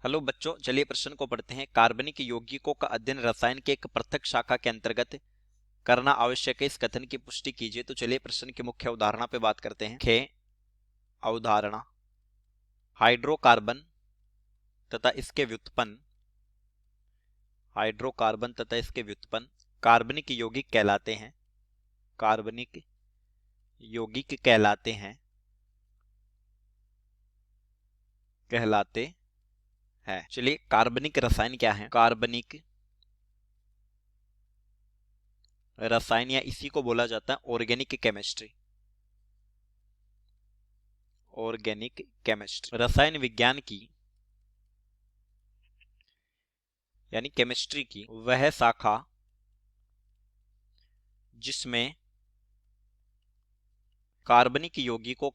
Hello बच्चों, चलिए प्रश्न को पढ़ते हैं। कार्बनिक यौगिकों का अध्ययन रसायन के एक पृथक शाखा के अंतर्गत करना आवश्यक है, इस कथन की पुष्टि कीजिए। तो चलिए प्रश्न की मुख्य अवधारणा पे बात करते हैं। मुख्य अवधारणा, हाइड्रोकार्बन तथा इसके व्युत्पन्न, हाइड्रोकार्बन तथा इसके व्युत्पन्न कार्बनिक यौगिक कहलाते हैं। कार्बनिक यौगिक कहलाते हैं। चलिए, कार्बनिक रसायन क्या है? कार्बनिक रसायन या इसी को बोला जाता है ऑर्गेनिक केमिस्ट्री। ऑर्गेनिक केमिस्ट्री रसायन विज्ञान की यानी केमिस्ट्री की वह शाखा जिसमें कार्बनिक यौगिकों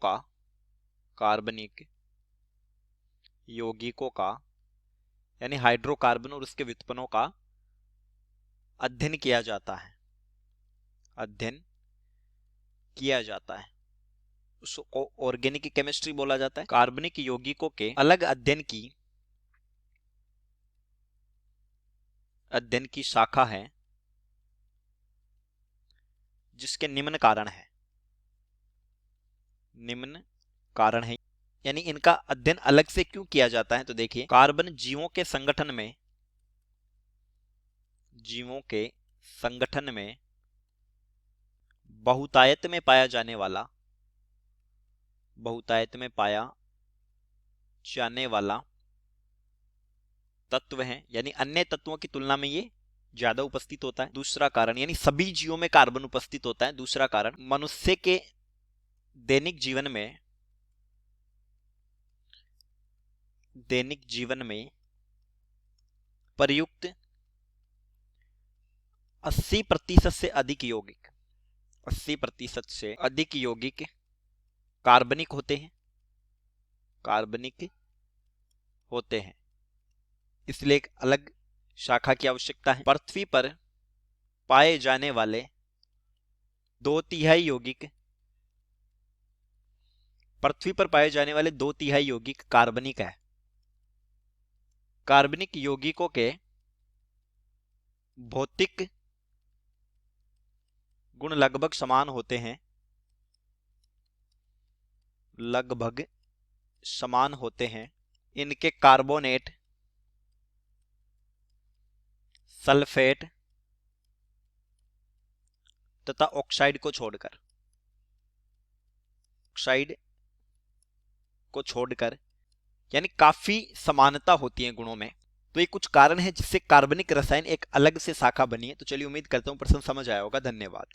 का यानी हाइड्रोकार्बन और उसके व्युत्पन्नों का अध्ययन किया जाता है। उसको ऑर्गेनिक केमिस्ट्री बोला जाता है। कार्बनिक यौगिकों के अलग अध्ययन की शाखा है जिसके निम्न कारण है। यानी इनका अध्ययन अलग से क्यों किया जाता है? तो देखिए, कार्बन जीवों के संगठन में बहुतायत में पाया जाने वाला तत्व है, यानी अन्य तत्वों की तुलना में ये ज्यादा उपस्थित होता है। दूसरा कारण, यानी सभी जीवों में कार्बन उपस्थित होता है। दूसरा कारण, मनुष्य के दैनिक जीवन में प्रयुक्त 80% से अधिक यौगिक कार्बनिक होते हैं। इसलिए एक अलग शाखा की आवश्यकता है। पृथ्वी पर पाए जाने वाले 2/3 यौगिक कार्बनिक है। कार्बनिक यौगिकों के भौतिक गुण लगभग समान होते हैं। इनके कार्बोनेट, सल्फेट तथा ऑक्साइड को छोड़कर यानी काफी समानता होती है गुणों में। तो ये कुछ कारण है जिससे कार्बनिक रसायन एक अलग से शाखा बनी है। तो चलिए, उम्मीद करता हूं प्रश्न समझ आया होगा। धन्यवाद।